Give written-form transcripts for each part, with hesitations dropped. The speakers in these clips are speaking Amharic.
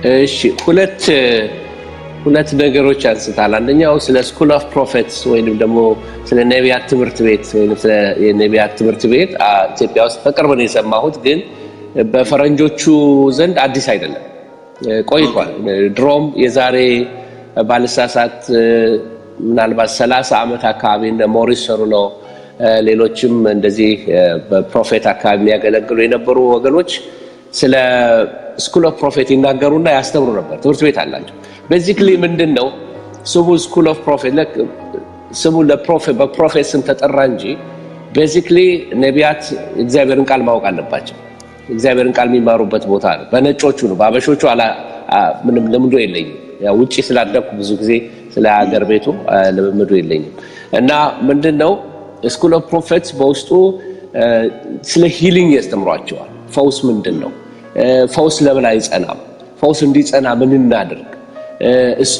እሺ ሁለት ነገሮች አንስታል። አንደኛው ስለ ስኩል ኦፍ ፕሮፌትስ ወይንም ደግሞ ስለ ነቢያት ትምህርት ቤት ወይንም ስለ የነቢያት ትምህርት ቤት ኢትዮጵያ ውስጥ በቅርብ ነው የሰማሁት፣ ግን በፈረንጆቹ ዘንድ አዲስ አይደለም፣ ቆይቷል። ድሮም የዛሬ ባልሳሳት ምናልባት 30 ዓመት አካባቢ እንደ ሞሪስ ሰሩሎ ሌሎችም እንደዚህ በፕሮፌት አካባቢ የሚያገለግሉ የነበሩ ወገኖች ስለ ስኩል ኦፍ ፕሮፌት ይናገሩና ያስተምሩ ነበር። ትምህርት ቤት አላቸው። ቤዚክሊ ምንድነው ስሙ ስኩል ኦፍ ፕሮፌት ስሙ ለፕሮፌት በፕሮፌት ስም ተጠራ እንጂ ቤዚክሊ ነቢያት እግዚአብሔርን ቃል ማወቅ አለባቸው። እግዚአብሔርን ቃል የሚማሩበት ቦታ ነው። በነጮቹ ነው፣ በአበሾቹ ምንም ልምዶ የለኝም። ያው ውጪ ስላደኩ ብዙ ጊዜ ስለ ሀገር ቤቱ ልምዶ የለኝም። እና ምንድነው ስኩል ኦፍ ፕሮፌትስ በውስጡ ስለ ሂሊንግ ያስተምሯቸዋል። ፈውስ ምንድነው? ፈውስ ለምን አይጸናም? ፈውስ እንዲጸና ምን እናድርግ?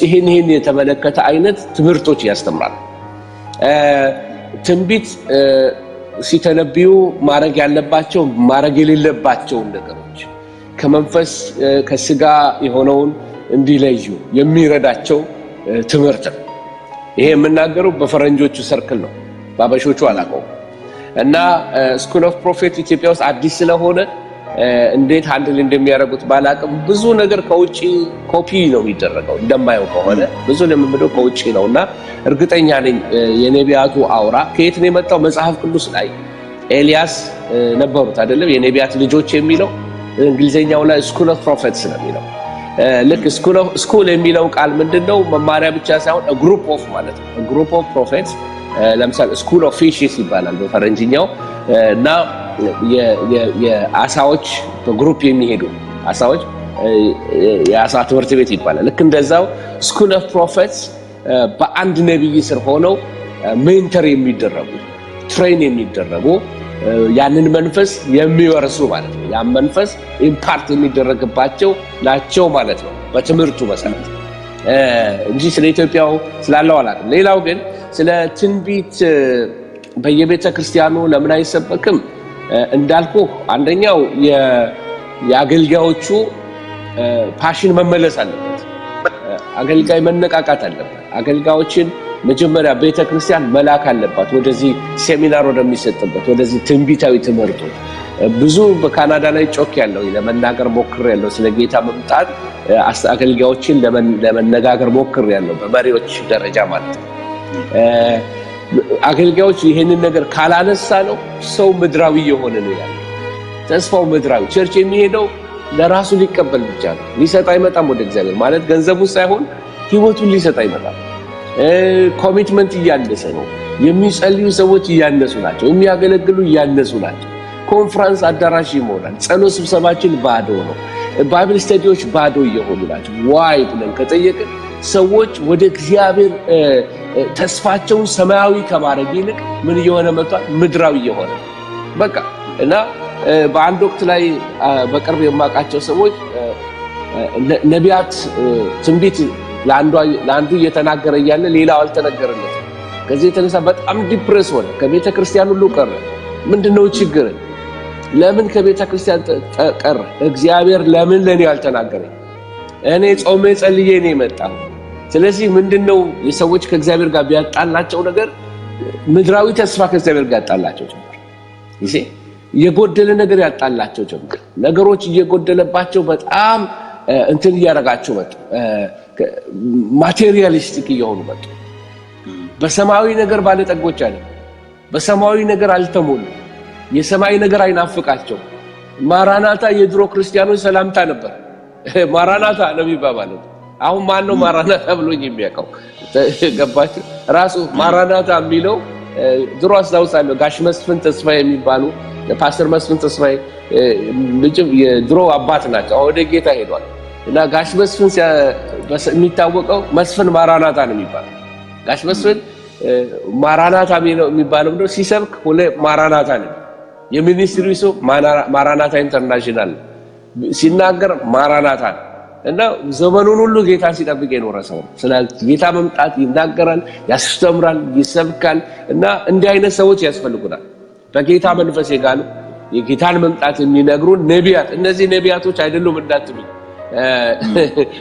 ይሄን የተመለከተ አይነት ትምህርቶች ያስተምራል። ትንቢት ሲተነብዩ ማድረግ ያለባቸው ማድረግ የሌለባቸው ነገሮች ከመንፈስ ከስጋ የሆነውን እንዲለዩ የሚረዳቸው ትምህርት ነው። ይሄ የምናገረው በፈረንጆቹ ሰርክል ነው፣ ባበሾቹ አላውቀውም። እና ስኩል ኦፍ ፕሮፌት ኢትዮጵያ ውስጥ አዲስ ስለሆነ እንዴት ሃንድል እንደሚያደርጉት ባላቅም ብዙ ነገር ከውጪ ኮፒ ነው የሚደረገው። እንደማየው ከሆነ ብዙ ልምምዶ ከውጪ ነውና እርግጠኛ ነኝ የነቢያቱ አውራ ከየት ነው የመጣው? መጽሐፍ ቅዱስ ላይ ኤልያስ ነበሩት አይደለም? የነቢያት ልጆች የሚለው እንግሊዘኛው ላይ ስኩል ኦፍ ፕሮፌትስ ነው የሚለው። ልክ ስኩል የሚለው ቃል ምንድነው? መማሪያ ብቻ ሳይሆን ግሩፕ ኦፍ ማለት ነው። ግሩፕ ኦፍ ፕሮፌትስ ለምሳሌ ስኩል ኦፍ ፊሽስ ይባላል በፈረንጅኛው። እና የአሳዎች በግሩፕ የሚሄዱ አሳዎች የአሳ ትምህርት ቤት ይባላል። ልክ እንደዛው ስኩል ኦፍ ፕሮፌትስ በአንድ ነቢይ ስር ሆነው ሜንተር የሚደረጉ ትሬን የሚደረጉ ያንን መንፈስ የሚወርሱ ማለት ነው። ያን መንፈስ ኢምፓርት የሚደረግባቸው ናቸው ማለት ነው በትምህርቱ መሰረት እንጂ ስለ ኢትዮጵያው ስላለው አላውቅም። ሌላው ግን ስለ ትንቢት በየቤተ ክርስቲያኑ ለምን አይሰበክም እንዳልኩ፣ አንደኛው የአገልጋዮቹ ፓሽን መመለስ አለበት። አገልጋይ መነቃቃት አለበት። አገልጋዮችን መጀመሪያ ቤተ ክርስቲያን መላክ አለባት ወደዚህ ሴሚናር ወደሚሰጥበት ወደዚህ ትንቢታዊ ትምህርቶች። ብዙ በካናዳ ላይ ጮክ ያለው ለመናገር ሞክር ያለው ስለ ጌታ መምጣት አገልጋዮችን ለመነጋገር ሞክር ያለው በመሪዎች ደረጃ ማለት ነው። አገልጋዮች ይሄንን ነገር ካላነሳ ነው ሰው ምድራዊ የሆነ ነው ያለው። ተስፋው ምድራዊ ቸርች የሚሄደው ለራሱ ሊቀበል ብቻ ነው። ሊሰጥ አይመጣም ወደ እግዚአብሔር ማለት ገንዘቡን ሳይሆን ህይወቱን ሊሰጥ አይመጣም። ኮሚትመንት እያነሰ ነው። የሚጸልዩ ሰዎች እያነሱ ናቸው። የሚያገለግሉ እያነሱ ናቸው። ኮንፈረንስ አዳራሽ ይሞላል። ጸሎት ስብሰባችን ባዶ ነው። ባይብል ስተዲዎች ባዶ እየሆኑ ናቸው። ዋይ ብለን ከጠየቅን ሰዎች ወደ እግዚአብሔር ተስፋቸውን ሰማያዊ ከማድረግ ይልቅ ምን እየሆነ መጥቷል? ምድራዊ እየሆነ በቃ። እና በአንድ ወቅት ላይ በቅርብ የማውቃቸው ሰዎች ነቢያት ትንቢት ለአንዱ እየተናገረ እያለ ሌላው አልተነገረለትም። ከዚህ የተነሳ በጣም ዲፕሬስ ሆነ። ከቤተ ክርስቲያን ሁሉ ቀረ። ምንድነው ችግር? ለምን ከቤተ ክርስቲያን ቀረ? እግዚአብሔር ለምን ለኔ አልተናገረኝ? እኔ ጾሜ ጸልዬ ነው የመጣው። ስለዚህ ምንድነው የሰዎች ከእግዚአብሔር ጋር ቢያጣላቸው ነገር ምድራዊ ተስፋ ከእግዚአብሔር ጋር ያጣላቸው ጀመር። ይሄ የጎደለ ነገር ያጣላቸው ጀመር። ነገሮች እየጎደለባቸው በጣም እንትን እያረጋቸው መጡ። ማቴሪያሊስቲክ እየሆኑ መጡ። በሰማያዊ ነገር ባለጠጎች አለ፣ በሰማያዊ ነገር አልተሞሉ። የሰማይ ነገር አይናፍቃቸው። ማራናታ የድሮ ክርስቲያኖች ሰላምታ ነበር። ማራናታ ነው የሚባባለው። አሁን ማን ነው ማራናታ ብሎኝ የሚያውቀው? ገባችሁ? ራሱ ማራናታ የሚለው ድሮ አስታውሳለሁ። ጋሽ መስፍን ተስፋዬ የሚባሉ ፓስተር መስፍን ተስፋዬ የድሮ አባት ናቸው። ወደ ጌታ ሄዷል። እና ጋሽ መስፍን የሚታወቀው መስፍን ማራናታ ነው የሚባለው። ጋሽ መስፍን ማራናታ የሚባለው ነው ሲሰብክ ሁሌ ማራናታ ነው። የሚኒስትሪ ሰው ማራናታ ኢንተርናሽናል ሲናገር ማራናታ ነው። እና ዘመኑን ሁሉ ጌታን ሲጠብቅ የኖረ ሰው ነው። ስለ ጌታ መምጣት ይናገራል፣ ያስተምራል፣ ይሰብካል። እና እንዲህ አይነት ሰዎች ያስፈልጉናል። በጌታ መንፈስ የጋሉ የጌታን መምጣት የሚነግሩን ነቢያት። እነዚህ ነቢያቶች አይደሉም እንዳትሉ፣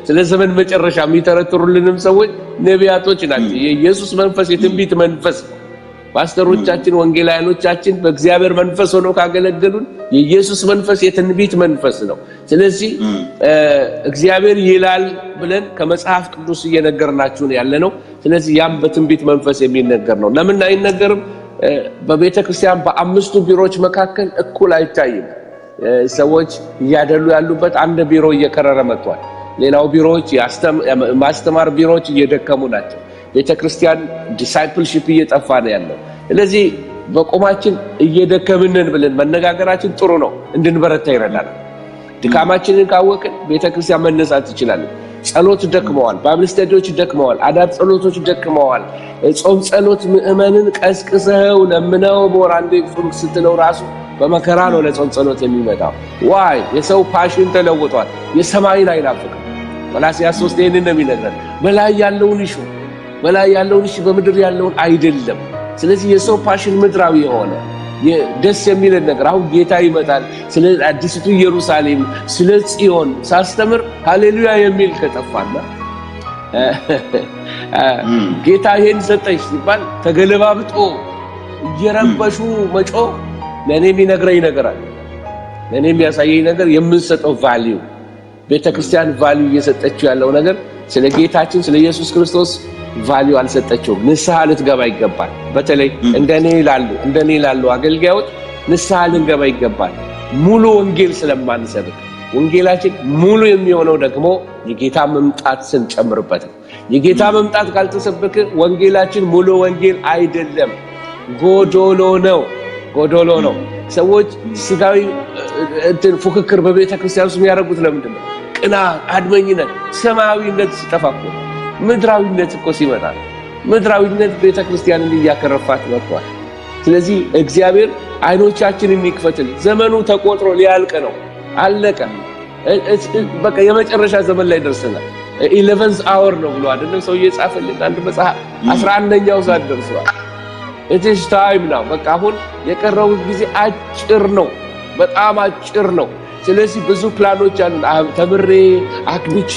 ስለ ዘመን መጨረሻ የሚተረትሩልንም ሰዎች ነቢያቶች ናቸው። የኢየሱስ መንፈስ የትንቢት መንፈስ ነው። ፓስተሮቻችን ወንጌላውያኖቻችን በእግዚአብሔር መንፈስ ሆነው ካገለገሉን የኢየሱስ መንፈስ የትንቢት መንፈስ ነው። ስለዚህ እግዚአብሔር ይላል ብለን ከመጽሐፍ ቅዱስ እየነገርናችሁ ያለነው። ስለዚህ ያም በትንቢት መንፈስ የሚነገር ነው። ለምን አይነገርም? በቤተ ክርስቲያን በአምስቱ ቢሮዎች መካከል እኩል አይታይም። ሰዎች እያደሉ ያሉበት አንድ ቢሮ እየከረረ መጥቷል። ሌላው ቢሮዎች ማስተማር ቢሮዎች እየደከሙ ናቸው። ቤተክርስቲያን ዲሳይፕልሺፕ እየጠፋ ነው ያለው። ስለዚህ በቆማችን እየደከምንን ብለን መነጋገራችን ጥሩ ነው፣ እንድንበረታ ይረዳናል። ድካማችንን ካወቅን ቤተክርስቲያን መነሳት ትችላለች። ጸሎት ደክመዋል፣ ባይብል ስተዲዎች ደክመዋል፣ አዳር ጸሎቶች ደክመዋል። ጾም ጸሎት ምእመንን ቀስቅሰው ለምነው በወር አንዴ ጾም ስትለው ራሱ በመከራ ነው ለጾም ጸሎት የሚመጣው። ዋይ የሰው ፓሽን ተለውጧል። የሰማይን አይናፍቅም። ቆላስይስ 3 ይህንን ነው የሚነግረን። በላይ ያለውን ይሹ፣ በላይ ያለውን እሺ፣ በምድር ያለውን አይደለም። ስለዚህ የሰው ፓሽን ምድራዊ የሆነ ደስ የሚልን ነገር አሁን ጌታ ይመጣል። ስለ አዲስቱ ኢየሩሳሌም ስለ ጽዮን ሳስተምር ሃሌሉያ የሚል ከጠፋና ጌታ ይሄን ሰጠሽ ሲባል ተገለባብጦ እየረበሹ መጮ ለኔ የሚነግረኝ ነገር አለ። ለኔ የሚያሳየኝ ነገር የምንሰጠው ቫልዩ ቤተክርስቲያን ቫልዩ እየሰጠችው ያለው ነገር ስለ ጌታችን ስለ ኢየሱስ ክርስቶስ ቫልዩ አልሰጠችውም። ንስሐ ልትገባ ይገባል። በተለይ እንደኔ ላሉ አገልጋዮች ንስሐ ልንገባ ይገባል። ሙሉ ወንጌል ስለማንሰብክ ወንጌላችን ሙሉ የሚሆነው ደግሞ የጌታ መምጣት ስንጨምርበት ነው። የጌታ መምጣት ካልተሰበከ ወንጌላችን ሙሉ ወንጌል አይደለም፣ ጎዶሎ ነው። ሰዎች ስጋዊ ፉክክር በቤተ ክርስቲያን ውስጥ የሚያደርጉት ለምንድን ነው? ቅናት፣ አድመኝነት። ሰማያዊነት ሲጠፋ እኮ ምድራዊነት እኮ ሲመጣ ምድራዊነት ቤተ ክርስቲያንን እያከረፋት መጥቷል። ስለዚህ እግዚአብሔር አይኖቻችንን ይክፈትል። ዘመኑ ተቆጥሮ ሊያልቅ ነው። አለቀ። በቃ የመጨረሻ ዘመን ላይ ደርሰናል። 11th hour ነው ብሎ አይደለም ሰው እየጻፈልን አንድ መጽሐፍ 11ኛው ሰዓት ደርሷል። it is time now። በቃ አሁን የቀረው ጊዜ አጭር ነው፣ በጣም አጭር ነው። ስለዚህ ብዙ ፕላኖች አሉ። ተምሬ አክብቼ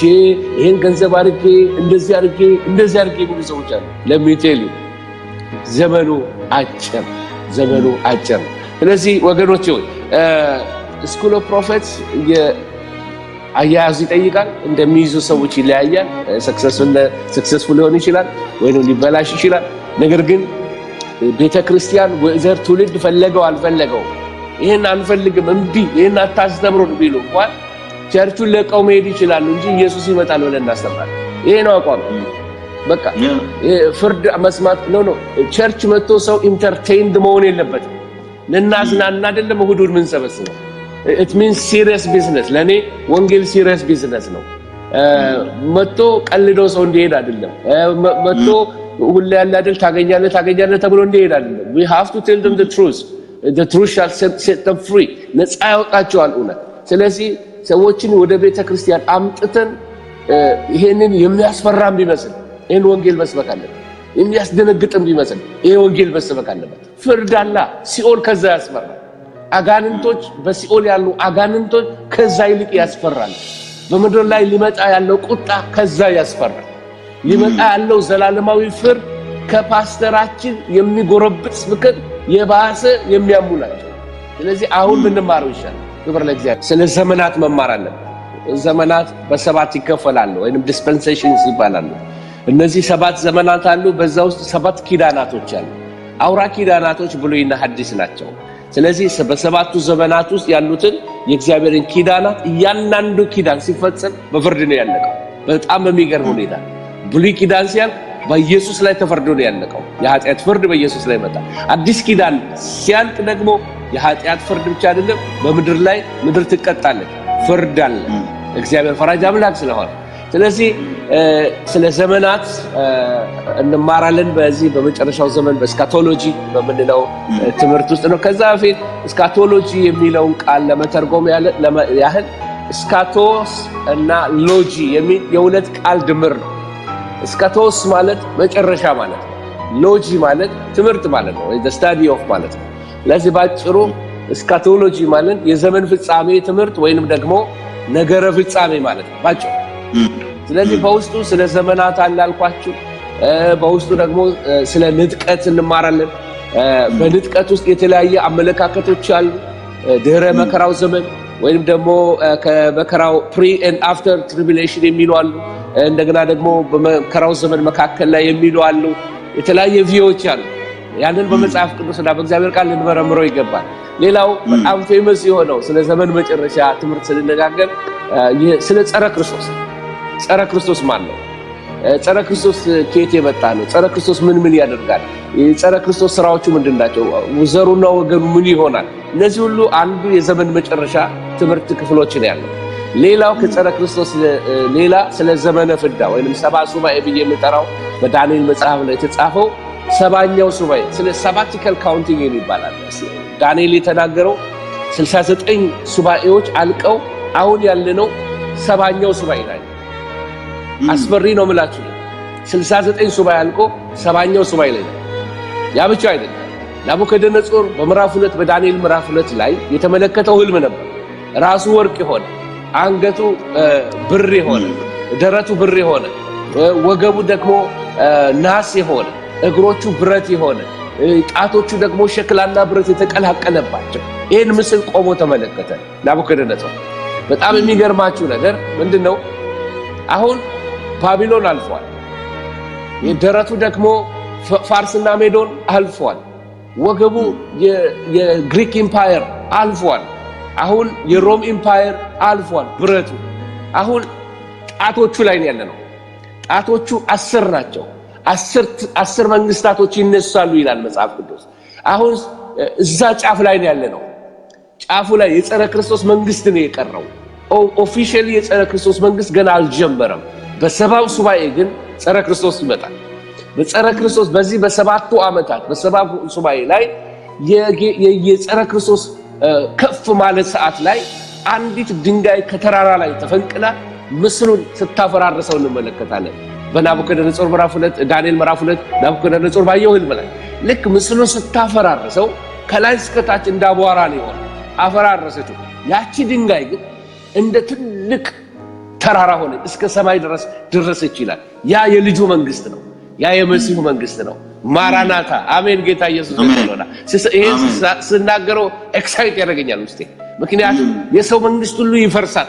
ይሄን ገንዘብ አድርጌ እንደዚህ አድርጌ ብዙ ሰዎች አሉ። ለሚቴል ዘመኑ አጭር። ስለዚህ ወገኖቼ ሆይ ስኩል ኦፍ ፕሮፌትስ አያያዙ ይጠይቃል። እንደሚይዙ ሰዎች ይለያያል። ሰክሰስፉል ሊሆን ይችላል ወይንም ሊበላሽ ይችላል። ነገር ግን ቤተክርስቲያን ወዘር ትውልድ ፈለገው አልፈለገው ይሄን አንፈልግም እምቢ ይሄን አታስተምሩን ቢሉ እንኳን ቸርቹን ለቀው መሄድ ይችላሉ እንጂ ኢየሱስ ይመጣል ብለን እናስተምራለን። ይሄ ነው አቋም። በቃ ፍርድ መስማት ነው። ቸርች መጥቶ ሰው ኢንተርቴይንድ መሆን የለበትም። ልናዝናና አይደለም እሑድ ምን ሰበስበው። it means serious business። ለኔ ወንጌል serious business ነው። መጥቶ ቀልዶ ሰው እንዲሄድ አይደለም። መጥቶ ሁሉ ያለ አይደል ታገኛለህ ተብሎ እንዲሄድ አይደለም። we have to tell them the truth shall set them free። ነፃ ያወጣቸዋል እውነት። ስለዚህ ሰዎችን ወደ ቤተ ክርስቲያን አምጥተን ይሄንን የሚያስፈራም ቢመስል ይሄን ወንጌል መስበክ አለበት። የሚያስደነግጥም ቢመስል ይሄ ወንጌል መስበክ አለበት። ፍርድ አለ። ሲኦል ከዛ ያስፈራል። አጋንንቶች በሲኦል ያሉ አጋንንቶች ከዛ ይልቅ ያስፈራል። በምድር ላይ ሊመጣ ያለው ቁጣ ከዛ ያስፈራል። ሊመጣ ያለው ዘላለማዊ ፍርድ ከፓስተራችን የሚጎረብጥ ስብከት የባሰ የሚያሙላቸው። ስለዚህ አሁን ምንማረው ይሻላል። ክብር ለእግዚአብሔር። ስለ ዘመናት መማር አለብን። ዘመናት በሰባት ይከፈላሉ ወይንም ዲስፐንሴሽንስ ይባላሉ። እነዚህ 7 ዘመናት አሉ። በዛ ውስጥ 7 ኪዳናቶች አሉ። አውራ ኪዳናቶች ብሉይና ሐዲስ ናቸው። ስለዚህ በሰባቱ ዘመናት ውስጥ ያሉትን የእግዚአብሔርን ኪዳናት እያንዳንዱ ኪዳን ሲፈጸም በፍርድ ነው ያለቀው። በጣም በሚገርም ሁኔታ ብሉይ ኪዳን ሲያልቅ በኢየሱስ ላይ ተፈርዶ ነው ያለቀው። የኃጢአት ፍርድ በኢየሱስ ላይ መጣ። አዲስ ኪዳን ሲያልቅ ደግሞ የኃጢአት ፍርድ ብቻ አይደለም፣ በምድር ላይ ምድር ትቀጣለች፣ ፍርድ አለ። እግዚአብሔር ፈራጅ አምላክ ስለሆነ ስለዚህ ስለ ዘመናት እንማራለን። በዚህ በመጨረሻው ዘመን በስካቶሎጂ በምንለው ትምህርት ውስጥ ነው። ከዛ በፊት ስካቶሎጂ የሚለውን ቃል ለመተርጎም ያህል ስካቶስ እና ሎጂ የሚል የሁለት ቃል ድምር ነው። ስካቶስ ማለት መጨረሻ ማለት ነው። ሎጂ ማለት ትምህርት ማለት ነው፣ ወይ the study of ማለት ነው። ለዚህ ባጭሩ ስካቶሎጂ ማለት የዘመን ፍጻሜ ትምህርት ወይንም ደግሞ ነገረ ፍጻሜ ማለት ነው ባጭሩ። ስለዚህ በውስጡ ስለ ዘመናት አላልኳችሁ፣ በውስጡ ደግሞ ስለ ንጥቀት እንማራለን። በንጥቀት ውስጥ የተለያየ አመለካከቶች አሉ። ድህረ መከራው ዘመን ወይም ደግሞ ከመከራው ፕሪ ኤንድ አፍተር ትሪቢሌሽን የሚሉ አሉ። እንደገና ደግሞ በመከራው ዘመን መካከል ላይ የሚሉ አሉ። የተለያየ ቪዎች አሉ። ያንን በመጽሐፍ ቅዱስና በእግዚአብሔር ቃል ልንመረምረው ይገባል። ሌላው በጣም ፌመስ የሆነው ስለ ዘመን መጨረሻ ትምህርት ስንነጋገር ስለ ጸረ ክርስቶስ ማን ነው? ጸረ ክርስቶስ ከየት የመጣ ነው? ጸረ ክርስቶስ ምን ያደርጋል? ጸረ ክርስቶስ ስራዎቹ ምንድናቸው? ዘሩና ወገኑ ምን ይሆናል? እነዚህ ሁሉ አንዱ የዘመን መጨረሻ ትምህርት ክፍሎችን ያለው። ሌላው ከጸረ ክርስቶስ ሌላ ስለ ዘመነ ፍዳ ወይንም ሰባ ሱባኤ ብዬ የምጠራው በዳንኤል መጽሐፍ ላይ የተጻፈው ሰባኛው ሱባኤ ስለ ሳባቲካል ካውንቲንግ ይባላል። ዳንኤል የተናገረው 69 ሱባኤዎች አልቀው አሁን ያለነው ሰባኛው ሱባኤ ላይ አስፈሪ ነው የምላችሁ። 69 ሱባኤ አልቆ ሰባኛው ሱባኤ ላይ ነው። ያ ብቻ አይደለም። ናቡከደነጾር በምዕራፍ 2 በዳንኤል ምዕራፍ 2 ላይ የተመለከተው ህልም ነበር። ራሱ ወርቅ የሆነ አንገቱ ብር የሆነ ደረቱ ብር የሆነ ወገቡ ደግሞ ናስ የሆነ እግሮቹ ብረት የሆነ ጣቶቹ ደግሞ ሸክላና ብረት የተቀላቀለባቸው ይህን ምስል ቆሞ ተመለከተ ናቡከደነጾር። በጣም የሚገርማችሁ ነገር ምንድነው? አሁን ባቢሎን አልፏል። የደረቱ ደግሞ ፋርስና ሜዶን አልፏል። ወገቡ የግሪክ ኢምፓየር አልፏል። አሁን የሮም ኢምፓየር አልፏል ብረቱ። አሁን ጣቶቹ ላይ ያለነው ጣቶቹ 10 ናቸው። 10 መንግስታቶች ይነሳሉ ይላል መጽሐፍ ቅዱስ። አሁን እዛ ጫፍ ላይ ያለነው ጫፉ ላይ የጸረ ክርስቶስ መንግስት ነው የቀረው። ኦፊሻሊ የጸረ ክርስቶስ መንግስት ገና አልጀመረም። በሰባው ሱባኤ ግን ጸረ ክርስቶስ ይመጣል። በጸረ ክርስቶስ በዚህ በሰባቱ ዓመታት በሰባው ሱባኤ ላይ የጸረ ክርስቶስ ከፍ ማለት ሰዓት ላይ አንዲት ድንጋይ ከተራራ ላይ ተፈንቅላ ምስሉን ስታፈራርሰው እንመለከታለን። በናቡከደነጾር ምዕራፍ 2 ዳንኤል ምዕራፍ 2 ናቡከደነጾር ባየው ህልም ላይ ልክ ምስሉን ስታፈራርሰው ከላይ እስከታች እንዳቧራ ነው የሆነው። አፈራረሰችው። ያቺ ድንጋይ ግን እንደ ትልቅ ተራራ ሆነ እስከ ሰማይ ድረስ ደረሰች ይላል። ያ የልጁ መንግስት ነው። ያ የመሲሁ መንግስት ነው። ማራናታ አሜን። ጌታ ኢየሱስ ይመስገን። ይሄን ስናገረው ኤክሳይት ያደርገኛል ውስጤ። ምክንያቱም የሰው መንግስት ሁሉ ይፈርሳል።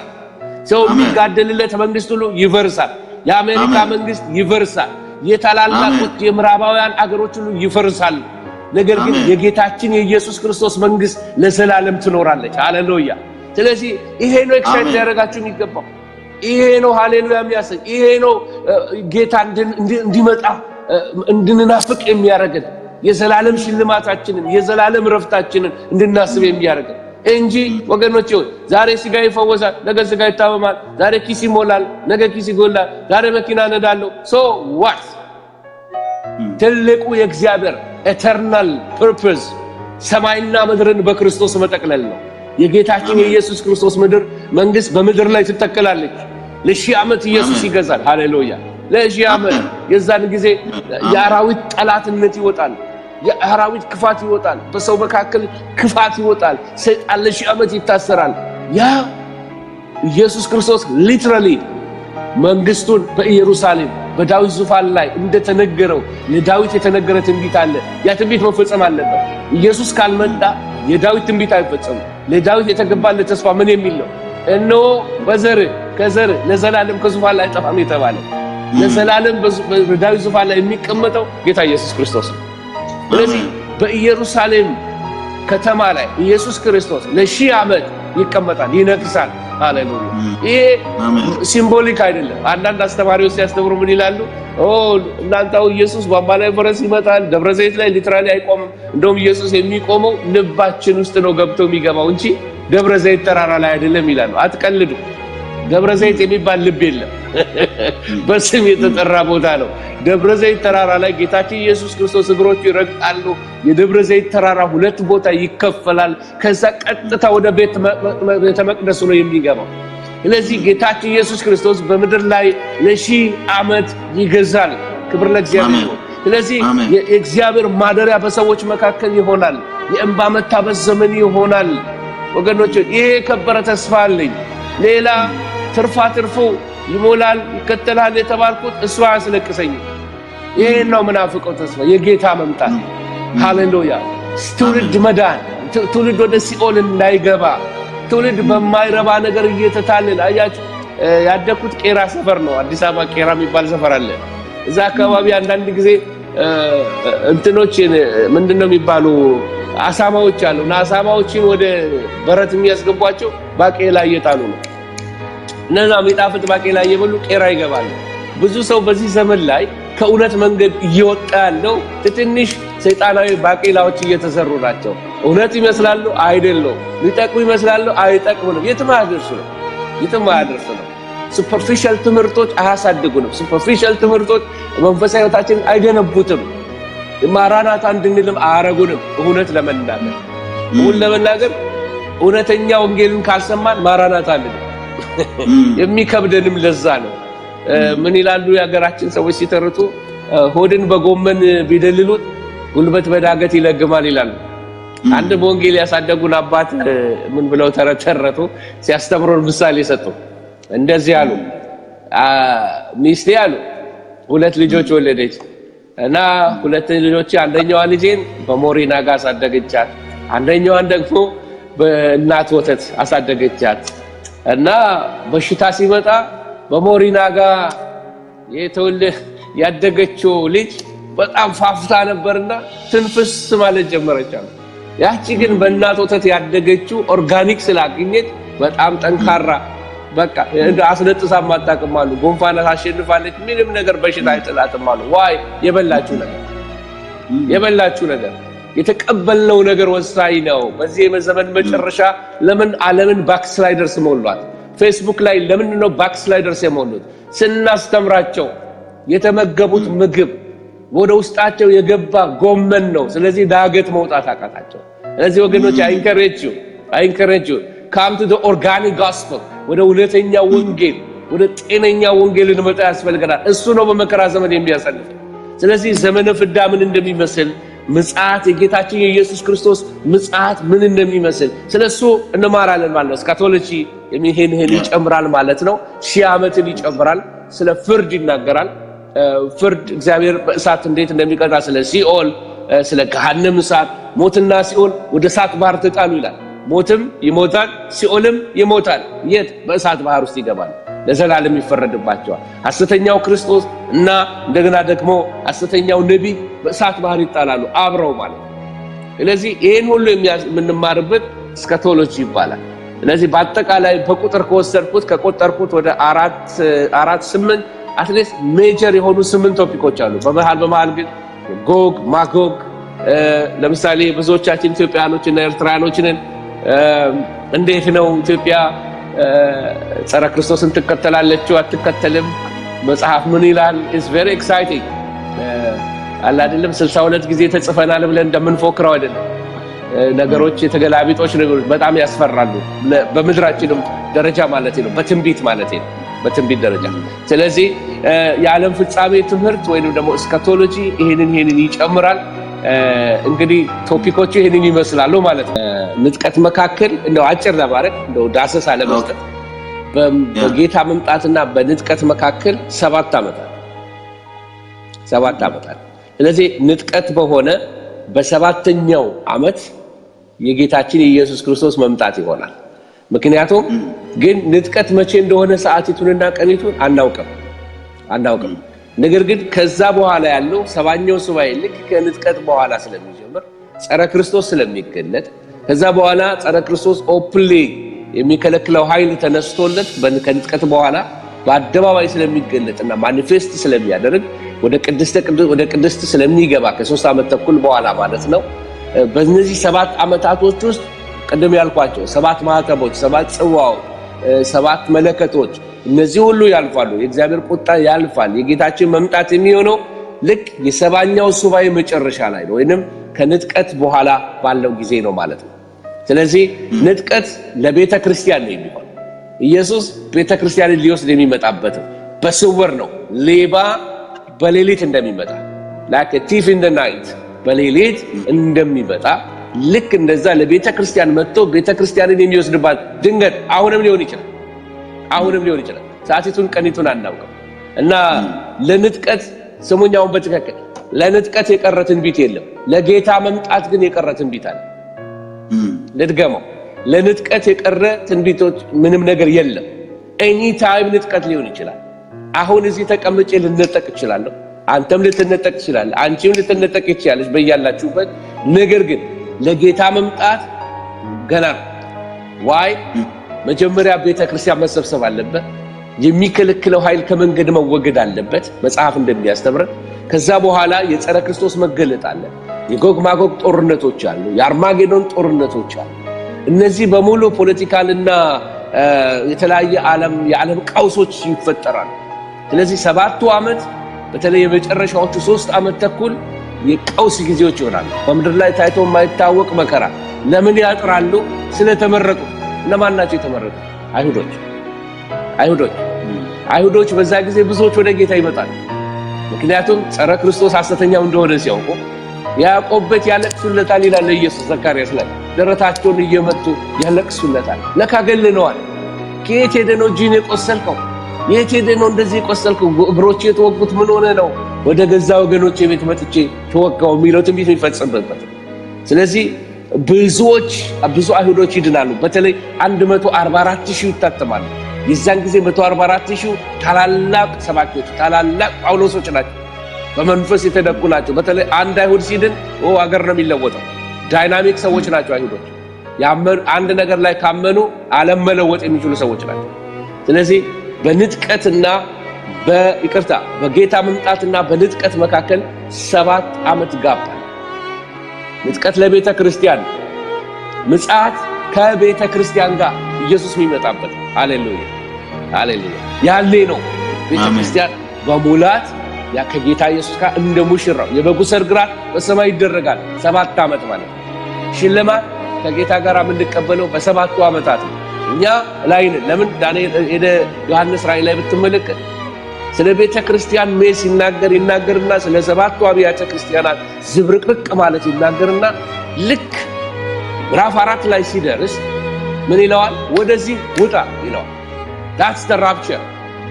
ሰው የሚጋደልለት መንግስት ሁሉ ይፈርሳል። የአሜሪካ መንግስት ይፈርሳል። የታላላቆች የምዕራባውያን አገሮች ሁሉ ይፈርሳሉ። ነገር ግን የጌታችን የኢየሱስ ክርስቶስ መንግስት ለዘላለም ትኖራለች። ሃሌሉያ። ስለዚህ ይሄ ነው ኤክሳይት ሊያደርጋችሁ የሚገባው። ይሄ ነው ሃሌሉያ የሚያሰኝ። ይሄ ነው ጌታ እንዲመጣ እንድንናፍቅ የሚያደርገን፣ የዘላለም ሽልማታችንን የዘላለም ረፍታችንን እንድናስብ የሚያደርገን እንጂ ወገኖቼ ዛሬ ስጋ ይፈወሳል፣ ነገ ስጋ ይታመማል፣ ዛሬ ኪስ ይሞላል፣ ነገ ኪስ ይጎላል፣ ዛሬ መኪና ነዳለሁ። ሶ ዋት ትልቁ የእግዚአብሔር ኤተርናል ፐርፐዝ ሰማይና ምድርን በክርስቶስ መጠቅለል ነው። የጌታችን የኢየሱስ ክርስቶስ ምድር መንግስት በምድር ላይ ትተከላለች። ለሺህ ዓመት ኢየሱስ ይገዛል። ሃሌሉያ። ለሺህ ዓመት የዛን ጊዜ የአራዊት ጠላትነት ይወጣል። የአራዊት ክፋት ይወጣል። በሰው መካከል ክፋት ይወጣል። ሰይጣን ለሺህ ዓመት ይታሰራል። ያ ኢየሱስ ክርስቶስ ሊትራሊ መንግስቱን በኢየሩሳሌም በዳዊት ዙፋን ላይ እንደተነገረው ለዳዊት የተነገረ ትንቢት አለ። ያ ትንቢት መፈጸም አለበት። ኢየሱስ ካልመጣ የዳዊት ትንቢት አይፈጸምም። ለዳዊት የተገባለት ተስፋ ምን የሚል ነው? እነሆ ከዘር ለዘላለም ከዙፋን ላይ አይጠፋም የተባለ ለዘላለም በዳዊት ዙፋን ላይ የሚቀመጠው ጌታ ኢየሱስ ክርስቶስ ነው። ስለዚህ በኢየሩሳሌም ከተማ ላይ ኢየሱስ ክርስቶስ ለሺህ ዓመት ይቀመጣል፣ ይነግሳል። ሃሌሉያ። ይሄ ሲምቦሊክ አይደለም። አንዳንድ አስተማሪዎች ሲያስተምሩ ምን ይላሉ? እናንተው ኢየሱስ በአምባላይ ፈረስ ይመጣል፣ ደብረ ዘይት ላይ ሊትራሊ አይቆምም። እንደውም ኢየሱስ የሚቆመው ልባችን ውስጥ ነው ገብቶ የሚገባው እንጂ ደብረ ዘይት ተራራ ላይ አይደለም ይላሉ። አትቀልዱ። ደብረ ዘይት የሚባል ልብ የለም። በስም የተጠራ ቦታ ነው። ደብረ ዘይት ተራራ ላይ ጌታችን ኢየሱስ ክርስቶስ እግሮቹ ይረግጣሉ። የደብረ ዘይት ተራራ 2 ቦታ ይከፈላል። ከዛ ቀጥታ ወደ ቤተ መቅደሱ ነው የሚገባው። ስለዚህ ጌታችን ኢየሱስ ክርስቶስ በምድር ላይ ለሺህ ዓመት ይገዛል። ክብር ለእግዚአብሔር ነው። ስለዚህ የእግዚአብሔር ማደሪያ በሰዎች መካከል ይሆናል። የእንባ መታበስ ዘመን ይሆናል። ወገኖች ይሄ የከበረ ተስፋ አለኝ። ሌላ ትርፎ ይሞላል ይከተላል የተባልኩት እሱ አያስለቅሰኝም። ይሄን ነው ምናፍቀው ተስፋ የጌታ መምጣት። ሃሌሉያ። ትውልድ መዳን፣ ትውልድ ወደ ሲኦል እንዳይገባ፣ ትውልድ በማይረባ ነገር እየተታለለ አያችሁ። ያደኩት ቄራ ሰፈር ነው። አዲስ አበባ ቄራ የሚባል ሰፈር አለ። እዛ አካባቢ አንዳንድ ጊዜ እንትኖች ምንድነው የሚባሉ አሳማዎች አሉ። እና አሳማዎችን ወደ በረት የሚያስገቧቸው ባቄላ እየጣሉ ነው። እነዛ የሚጣፍጥ ባቄላ እየበሉ ቄራ ይገባሉ። ብዙ ሰው በዚህ ዘመን ላይ ከእውነት መንገድ እየወጣ ያለው ትንሽ ሰይጣናዊ ባቄላዎች እየተሰሩ ናቸው። እውነት ይመስላሉ፣ አይደለም። ሊጠቅሙ ይመስላሉ፣ አይጠቅሙንም። የትም አያደርሱ ነው። ሱፐርፊሻል ትምህርቶች አያሳድጉንም። ሱፐርፊሻል ትምህርቶች መንፈሳዊ ሕይወታችንን አይገነቡትም። ማራናታ እንድንልም አያረጉንም። እውነት ለመናገር እውነተኛ ወንጌልን ካልሰማን ማራናታ አንልም። የሚከብደንም ለዛ ነው። ምን ይላሉ የሀገራችን ሰዎች ሲተርቱ? ሆድን በጎመን ቢደልሉት ጉልበት በዳገት ይለግማል ይላሉ። አንድ በወንጌል ያሳደጉን አባት ምን ብለው ተረቱ? ሲያስተምሩን ምሳሌ ሰጡ። እንደዚህ አሉ። ሚስቴ አሉ 2 ልጆች ወለደች እና 2 ልጆች አንደኛዋ ልጄን በሞሪና ጋር አሳደገቻት፣ አንደኛዋን ደግሞ በእናት ወተት አሳደገቻት እና በሽታ ሲመጣ በሞሪና ጋር ያደገችው ልጅ በጣም ፋፍታ ነበርና ትንፍስ ማለት ጀመረች አሉ። ያቺ ግን በእናት ወተት ያደገችው ኦርጋኒክ ስላገኘች በጣም ጠንካራ በቃ አስነጥሳ ማጣቀም አሉ። ጉንፋን ታሸንፋለች፣ ምንም ነገር በሽታ አይጥላትም አሉ። ዋይ የበላችሁ ነገር የተቀበልነው ነገር ወሳኝ ነው። በዚህ የዘመን መጨረሻ ለምን ዓለምን ባክስላይደርስ ሞሏት? ፌስቡክ ላይ ለምን ነው ባክስላይደርስ የሞሉት? ስናስተምራቸው የተመገቡት ምግብ ወደ ውስጣቸው የገባ ጎመን ነው። ስለዚህ ዳገት መውጣት አቃታቸው። ስለዚህ ወገኖች አይንከሬጅ come to the organic gospel፣ ወደ እውነተኛ ወንጌል፣ ወደ ጤነኛ ወንጌል እንመጣ ያስፈልገናል። እሱ ነው በመከራ ዘመን የሚያሳልፍ። ስለዚህ ዘመነ ፍዳ ምን እንደሚመስል፣ ምጽአት የጌታችን የኢየሱስ ክርስቶስ ምጽአት ምን እንደሚመስል ስለሱ እንማራለን ማለት ነው። ስካቶሎጂ ይሄን ይጨምራል ማለት ነው። 1000 ዓመትን ይጨምራል። ስለ ፍርድ ይናገራል። ፍርድ እግዚአብሔር በእሳት እንዴት እንደሚቀጣ፣ ስለ ሲኦል፣ ስለ ገሃነም እሳት፣ ሞትና ሲኦል ወደ እሳት ባህር ተጣሉ ይላል። ሞትም ይሞታል፣ ሲኦልም ይሞታል። የት? በእሳት ባህር ውስጥ ይገባል። ለዘላለም ይፈረድባቸዋል። ሐሰተኛው ክርስቶስ እና እንደገና ደግሞ ሐሰተኛው ነቢይ በእሳት ባህር ይጣላሉ አብረው ማለት ነው። ስለዚህ ይሄን ሁሉ የምንማርበት ስካቶሎጂ ይባላል። ስለዚህ በአጠቃላይ በቁጥር ከቆጠርኩት ወደ 8 አትሊስት ሜጀር የሆኑ 8 ቶፒኮች አሉ። በመሃል ግን ጎግ ማጎግ፣ ለምሳሌ ብዙዎቻችን ኢትዮጵያኖችና ኤርትራኖችን እንዴት ነው ኢትዮጵያ ጸረ ክርስቶስን ትከተላለች አትከተልም? መጽሐፍ ምን ይላል? ኢዝ ቬሪ ኤክሳይቲንግ አለ አይደለም? 62 ጊዜ ተጽፈናል ብለን እንደምንፎክረው አይደለም። ነገሮች የተገላቢጦች ነገሮች በጣም ያስፈራሉ። በምድራችንም ደረጃ ማለት ነው፣ በትንቢት ማለት ነው፣ በትንቢት ደረጃ። ስለዚህ የዓለም ፍጻሜ ትምህርት ወይንም ደግሞ ስካቶሎጂ ይሄንን ይጨምራል። እንግዲህ ቶፒኮቹ ይሄንን ይመስላሉ ማለት ነው። ንጥቀት መካከል እንደው አጭር ለማድረግ እንደው ዳሰሳ ለመስጠት በጌታ መምጣትና በንጥቀት መካከል 7 ዓመታት። ስለዚህ ንጥቀት በሆነ በ7ኛው ዓመት የጌታችን የኢየሱስ ክርስቶስ መምጣት ይሆናል። ምክንያቱም ግን ንጥቀት መቼ እንደሆነ ሰዓቲቱንና ቀኒቱን አናውቅም። ነገር ግን ከዛ በኋላ ያለው 7ኛው ሱባኤ ልክ ከንጥቀት በኋላ ስለሚጀምር ጸረ ክርስቶስ ስለሚገለጥ ከዛ በኋላ ጸረ ክርስቶስ ኦፕንሊ የሚከለክለው ኃይል ተነስቶለት ከንጥቀት በኋላ በአደባባይ ስለሚገለጥና ማኒፌስት ስለሚያደርግ ወደ ቅድስት ስለሚገባ ከ3 ዓመት ተኩል በኋላ ማለት ነው። በእነዚህ 7 ዓመታቶች ውስጥ ቀደም ያልኳቸው 7 ማህተሞች፣ 7 ጽዋዎች፣ 7 መለከቶች እነዚህ ሁሉ ያልፋሉ። የእግዚአብሔር ቁጣ ያልፋል። የጌታችን መምጣት የሚሆነው ልክ የ7ኛው ሱባኤ መጨረሻ ላይ ነው፣ ወይንም ከንጥቀት በኋላ ባለው ጊዜ ነው ማለት ነው። ስለዚህ ንጥቀት ለቤተ ክርስቲያን ነው የሚሆነው። ኢየሱስ ቤተ ክርስቲያንን ሊወስድ የሚመጣበት በስውር ነው። ሌባ በሌሊት እንደሚመጣ like a thief in the night በሌሊት እንደሚመጣ ልክ እንደዛ ለቤተ ክርስቲያን መጥቶ ቤተ ክርስቲያንን የሚወስድባት ድንገት አሁንም ሊሆን ይችላል። አሁንም ሊሆን ይችላል። ሰዓቲቱን ቀኒቱን አናውቅም። እና ለንጥቀት ስሙኛውን በትክክል ለንጥቀት የቀረ ትንቢት የለም። ለጌታ መምጣት ግን የቀረ ትንቢት አለ። ልድገመው፣ ለንጥቀት የቀረ ትንቢቶች ምንም ነገር የለም። ኤኒ ታይም ንጥቀት ሊሆን ይችላል። አሁን እዚህ ተቀምጬ ልነጠቅ እችላለሁ፣ አንተም ልትነጠቅ ትችላለህ፣ አንቺም ልትነጠቅ ትችላለሽ በያላችሁበት። ነገር ግን ለጌታ መምጣት ገና ነው። ዋይ መጀመሪያ ቤተክርስቲያን መሰብሰብ አለበት። የሚከለክለው ኃይል ከመንገድ መወገድ አለበት መጽሐፍ እንደሚያስተምረን። ከዛ በኋላ የጸረ ክርስቶስ መገለጥ አለ። የጎግ ማጎግ ጦርነቶች አሉ፣ የአርማጌዶን ጦርነቶች አሉ። እነዚህ በሙሉ ፖለቲካልና የተለያየ የዓለም ቀውሶች ይፈጠራሉ። ስለዚህ 7 ዓመት በተለይ የመጨረሻዎቹ 3 ዓመት ተኩል የቀውስ ጊዜዎች ይሆናሉ። በምድር ላይ ታይቶ የማይታወቅ መከራ። ለምን ያጥራሉ? ስለተመረጡ። እነማን ናቸው የተመረጡ? አይሁዶች በዛ ጊዜ ብዙዎች ወደ ጌታ ይመጣሉ። ምክንያቱም ጸረ ክርስቶስ ሐሰተኛው እንደሆነ ሲያውቁ ያዕቆብ ቤት ያለቅሱለታል ይላል ኢየሱስ ዘካርያስ ላይ። ደረታቸውን እየመቱ ያለቅሱለታል። ለካ ገለነዋል። ከየት ሄደ ነው እጅህን የቆሰልከው? የት ሄደ ነው እንደዚህ የቆሰልከው? እግሮቼ የተወጉት ምን ሆነ ነው? ወደ ገዛ ወገኖቼ ቤት መጥቼ ተወጋው የሚለው ትንቢት የሚፈጸምበት። ስለዚህ ብዙ አይሁዶች ይድናሉ። በተለይ 144,000 ይታተማሉ። የዛን ጊዜ 144,000 ታላላቅ ሰባኪዎች፣ ታላላቅ ጳውሎሶች ናቸው። በመንፈስ የተደቁ ናቸው። በተለይ አንድ አይሁድ ሲድን አገር ነው የሚለወጠው። ዳይናሚክ ሰዎች ናቸው አይሁዶች። አንድ ነገር ላይ ካመኑ ዓለም መለወጥ የሚችሉ ሰዎች ናቸው። ስለዚህ በንጥቀትና በጌታ መምጣትና በንጥቀት መካከል 7 ዓመት ጋፕ። ንጥቀት ለቤተ ክርስቲያን፣ ምጽአት ከቤተ ክርስቲያን ጋር ኢየሱስ የሚመጣበት። ሃሌሉያ ሃሌሉያ። ያሌ ነው ቤተ ክርስቲያን በሙላት ያ ከጌታ ኢየሱስ ጋር እንደ ሙሽራው የበጉ ሰርግ ራት በሰማይ ይደረጋል። 7 ዓመት ማለት ነው። ሽልማት ከጌታ ጋር የምንቀበለው በ7 ዓመታት ነው። እኛ ላይ ለምን ዳንኤል ዮሐንስ ራእይ ላይ ብትመለከት ስለ ቤተ ክርስቲያን ሜስ ይናገርና ስለ 7 አብያተ ክርስቲያናት ዝብርቅርቅ ማለት ይናገርና ልክ ምዕራፍ 4 ላይ ሲደርስ ምን ይለዋል? ወደዚህ ውጣ ይለዋል። that's the rapture።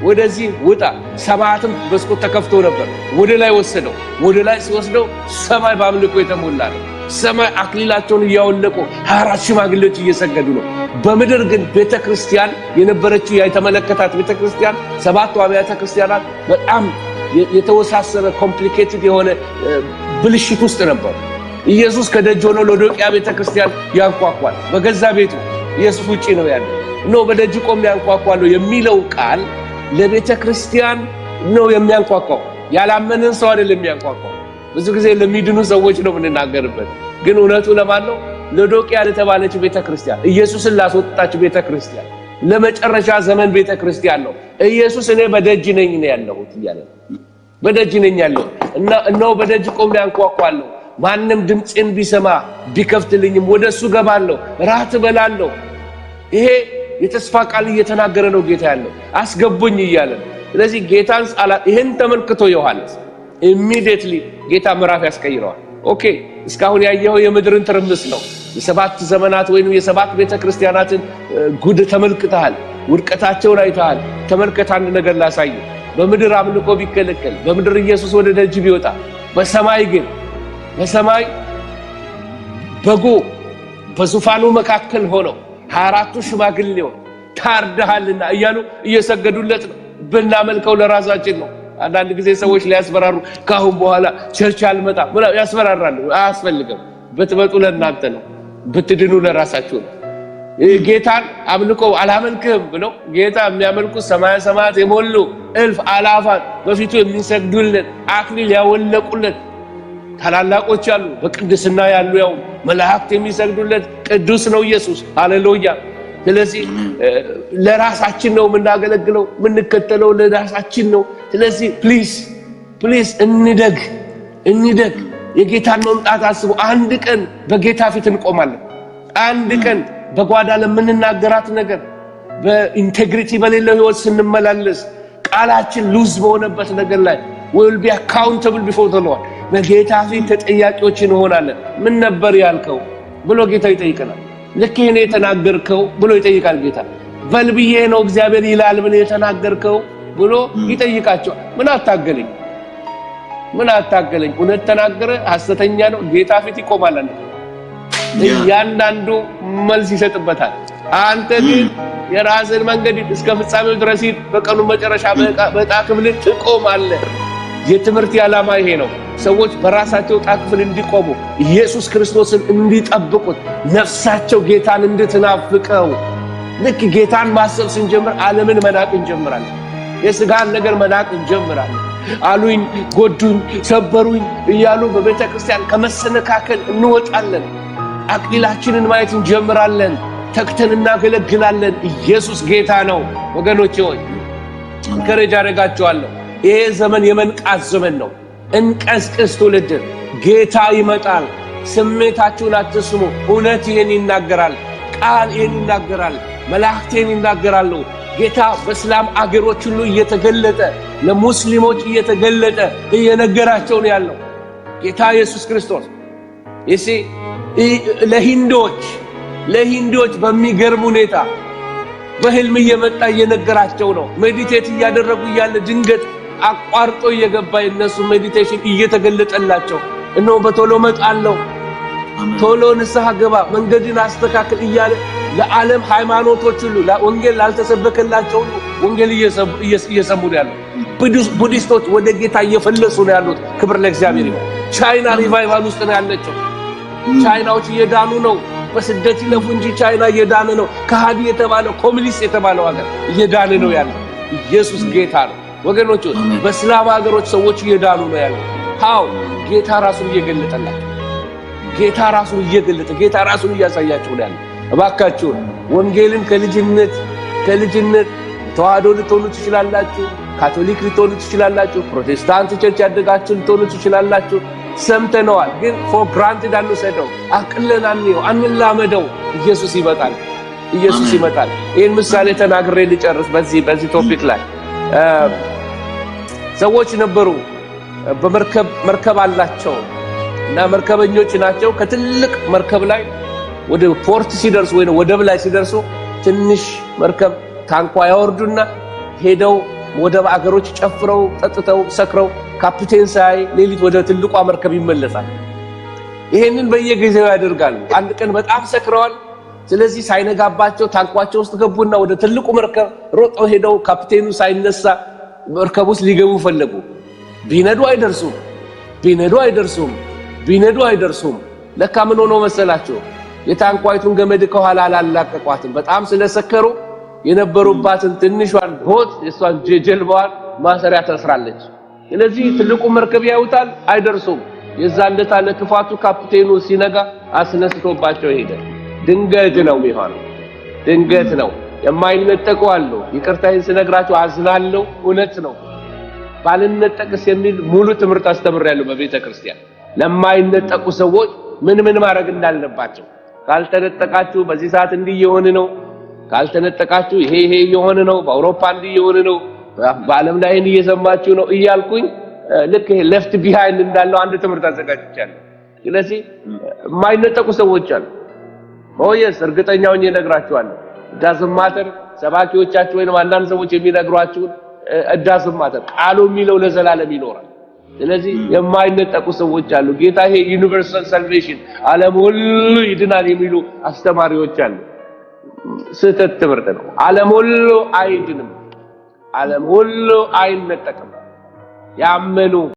ወደዚህ ውጣ። ሰማያትም በስኮት ተከፍቶ ነበር። ወደ ላይ ወሰደው። ወደ ላይ ሲወስደው ሰማይ በአምልኮ የተሞላ ነው። ሰማይ አክሊላቸውን እያወለቁ 24 ሽማግሌዎች እየሰገዱ ነው። በምድር ግን ቤተክርስቲያን የነበረችው የተመለከታት ቤተክርስቲያን 7 አብያተ ክርስቲያናት በጣም የተወሳሰበ ኮምፕሊኬትድ የሆነ ብልሽት ውስጥ ነበር። ኢየሱስ ከደጅ ሆኖ ሎዶቅያ ቤተክርስቲያን ያንኳኳል። በገዛ ቤቱ ኢየሱስ ውጪ ነው ያለው። በደጅ ቆሜ ያንኳኳለሁ የሚለው ቃል ለቤተ ክርስቲያን ነው የሚያንኳኳው። ያላመነን ሰው አይደለም የሚያንኳኳው። ብዙ ጊዜ ለሚድኑ ሰዎች ነው የምንናገርበት። ግን እውነቱ ለማን ነው? ሎዶቅያ ለተባለች ቤተ ክርስቲያን፣ ኢየሱስን ላስወጣች ቤተ ክርስቲያን፣ ለመጨረሻ ዘመን ቤተ ክርስቲያን ነው። ኢየሱስ እኔ በደጅ ነኝ ነው ያለሁት እያለ በደጅ ነኝ ያለው እና በደጅ ቆሜ ያንኳኳለሁ። ማንም ድምፄን ቢሰማ ቢከፍትልኝም ወደሱ ገባለሁ፣ ራት እበላለሁ። ይሄ የተስፋ ቃል እየተናገረ ነው ጌታ ያለው። አስገቡኝ እያለ። ስለዚህ ጌታን ይሄን ተመልክቶ ዮሐንስ ኢሚዲየትሊ ጌታ ምዕራፍ ያስቀይረዋል። ኦኬ እስካሁን ያየኸው የምድርን ትርምስ ነው። የ7 ዘመናት ወይንም የ7 ቤተ ክርስቲያናትን ጉድ ተመልክተሃል። ውድቀታቸውን አይተሃል። ተመልከት፣ አንድ ነገር ላሳይ። በምድር አምልኮ ቢከለከል፣ በምድር ኢየሱስ ወደ ደጅ ቢወጣ፣ በሰማይ ግን በሰማይ በጉ በዙፋኑ መካከል ሆነው 24ቱ ሽማግሌዎች ታርደሃልና እያሉ እየሰገዱለት ነው። ብናመልከው ለራሳችን ነው። አንዳንድ ጊዜ ሰዎች ሊያስፈራሩ ካሁን በኋላ ቸርች አልመጣም ያስፈራራሉ። አያስፈልግም። ብትመጡ ለእናንተ ነው፣ ብትድኑ ለራሳችሁ ነው። ጌታን አምልኮ አላመልክም ብለው ጌታ የሚያመልኩ ሰማያ ሰማያት የሞሉ እልፍ አላፋት በፊቱ የሚሰግዱለት አክሊል ያወለቁለት ታላላቆች አሉ። በቅድስና ያሉ ያው መላእክት የሚሰግዱለት ቅዱስ ነው ኢየሱስ። ሃሌሉያ። ስለዚህ ለራሳችን ነው የምናገለግለው፣ የምንከተለው ለራሳችን ነው። ስለዚህ ፕሊዝ እንደግ። የጌታን መምጣት አስቡ። አንድ ቀን በጌታ ፊት እንቆማለን። አንድ ቀን በጓዳ ለምንናገራት ነገር በኢንቴግሪቲ በሌለው ህይወት ስንመላለስ ቃላችን ሉዝ በሆነበት ነገር ላይ will be accountable before the Lord። በጌታ ፊት ተጠያቂዎች እንሆናለን። ምን ነበር ያልከው ብሎ ጌታ ይጠይቀናል። ልክ ይሄን የተናገርከው ብሎ ይጠይቃል ጌታ። በልብዬ ነው እግዚአብሔር ይላል ምን የተናገርከው ብሎ ይጠይቃቸዋል። ምን አታገለኝ እውነት ተናገረ ሐሰተኛ ነው ጌታ ፊት ይቆማል። ያንዳንዱ መልስ ይሰጥበታል። አንተ ግን የራስን መንገድ እስከ ፍጻሜው ድረስ በቀኑ መጨረሻ በዕጣ ክፍል ትቆማለህ። የትምህርት ዓላማ ይሄ ነው። ሰዎች በራሳቸው ዕጣ ክፍል እንዲቆሙ ኢየሱስ ክርስቶስን እንዲጠብቁት ነፍሳቸው ጌታን እንድትናፍቀው። ልክ ጌታን ማሰብ ስንጀምር ዓለምን መናቅ እንጀምራለን። የሥጋን ነገር መናቅ እንጀምራለን። አሉኝ፣ ጎዱኝ፣ ሰበሩኝ እያሉ በቤተ ክርስቲያን ከመሰነካከል እንወጣለን። አቅሊላችንን ማየት እንጀምራለን። ተክተን እናገለግላለን። ኢየሱስ ጌታ ነው። ወገኖቼ ሆይ እንከረጅ አደርጋችኋለሁ። ይሄ ዘመን የመንቃት ዘመን ነው። እንቀስቅስ ትውልድን። ጌታ ይመጣል። ስሜታችሁን አትስሙ። እውነት ይሄን ይናገራል። ቃል ይሄን ይናገራል። መላእክት ይሄን ይናገራሉ። ጌታ በእስላም አገሮች ሁሉ እየተገለጠ ለሙስሊሞች እየተገለጠ እየነገራቸው ነው ያለው ጌታ ኢየሱስ ክርስቶስ። ለሂንዶች በሚገርም ሁኔታ በህልም እየመጣ እየነገራቸው ነው። ሜዲቴት እያደረጉ እያለ ድንገት አቋርጦ እየገባ የነሱ ሜዲቴሽን እየተገለጠላቸው እነሆ በቶሎ መጣለው፣ ቶሎ ንስሐ ገባ፣ መንገድን አስተካክል እያለ ለዓለም ሃይማኖቶች ሁሉ ወንጌል ላልተሰበከላቸው ወንጌል እየሰሙ ነው ያሉት። ቡዲስቶች ወደ ጌታ እየፈለሱ ነው ያሉት። ክብር ለእግዚአብሔር ይሁን። ቻይና ሪቫይቫል ውስጥ ነው ያለችው። ቻይናዎች እየዳኑ ነው። በስደት ይለፉ እንጂ ቻይና እየዳነ ነው። ከሃዲ የተባለው ኮሙኒስት የተባለው ሀገር እየዳነ ነው ያለው። ኢየሱስ ጌታ ነው ወገኖች። በእስላም ሀገሮች ሰዎች እየዳኑ ነው ያለው። ሃው ጌታ ራሱን እየገለጠላቸው፣ ጌታ ራሱን እያሳያቸው ነው ያለው። እባካችሁ ወንጌልን ከልጅነት ተዋህዶ ልትሆኑ ትችላላችሁ፣ ካቶሊክ ልትሆኑ ትችላላችሁ፣ ፕሮቴስታንት ቸርች ያደጋችሁ ልትሆኑ ትችላላችሁ። ሰምተነዋል፣ ግን ፎር ግራንትድ አንወስደው፣ አቅለን አንላመደው። ኢየሱስ ይመጣል። ይህን ምሳሌ ተናግሬ ልጨርስ። በዚህ ቶፒክ ላይ ሰዎች ነበሩ፣ መርከብ አላቸው እና መርከበኞች ናቸው። ከትልቅ መርከብ ላይ ወደ ፖርት ሲደርሱ ወይ ወደብ ላይ ሲደርሱ ትንሽ መርከብ ታንኳ ያወርዱና ሄደው ወደብ አገሮች ጨፍረው ጠጥተው ሰክረው ካፒቴን ሳይ ሌሊት ወደ ትልቋ መርከብ ይመለሳል። ይሄንን በየጊዜው ያደርጋሉ። አንድ ቀን በጣም ሰክረዋል። ስለዚህ ሳይነጋባቸው ታንኳቸው ውስጥ ገቡና ወደ ትልቁ መርከብ ሮጠው ሄደው ካፒቴኑ ሳይነሳ መርከብ ውስጥ ሊገቡ ፈለጉ። ቢነዱ አይደርሱም። ለካ ምን ሆኖ መሰላቸው? የታንኳይቱን ገመድ ከኋላ አላላቀቋትም። በጣም ስለሰከሩ የነበሩባትን ትንሿን ቦት የሷን ጀልባዋን ማሰሪያ ተስራለች። ስለዚህ ትልቁ መርከብ ያዩታል፣ አይደርሱም። የዛን ዕለት ለክፋቱ ካፒቴኑ ሲነጋ አስነስቶባቸው ሄደ። ድንገት ነው የሚሆነው። ድንገት ነው። የማይነጠቁ አሉ። ይቅርታዬን ስነግራችሁ አዝናለሁ። እውነት ነው። ባልነጠቅስ የሚል ሙሉ ትምህርት አስተምሬያለሁ በቤተ ክርስቲያን። ለማይነጠቁ ሰዎች ምን ማድረግ እንዳለባቸው፣ ካልተነጠቃችሁ በዚህ ሰዓት እንዲህ እየሆነ ነው፣ ካልተነጠቃችሁ ይሄ እየሆነ ነው፣ በአውሮፓ እንዲህ እየሆነ ነው፣ በዓለም ላይ እየሰማችሁ ነው እያልኩኝ ልክ ሌፍት ቢሃይንድ እንዳለው አንድ ትምህርት አዘጋጅቻለሁ። ስለዚህ የማይነጠቁ ሰዎች አሉ። ኦየስ እርግጠኛው እነግራችኋለሁ። ዳዝም ማተር ሰባኪዎቻችሁ ወይንም አንዳንድ ሰዎች የሚነግሯችሁ ዳዝም ማተር ቃሉ የሚለው ለዘላለም ይኖራል። ስለዚህ የማይነጠቁ ሰዎች አሉ። ጌታ ይሄ ዩኒቨርሳል ሳልቬሽን ዓለም ሁሉ ይድናል የሚሉ አስተማሪዎች አሉ። ስህተት ትምህርት ነው። ዓለም ሁሉ አይድንም። ዓለም ሁሉ አይነጠቅም። ያመኑ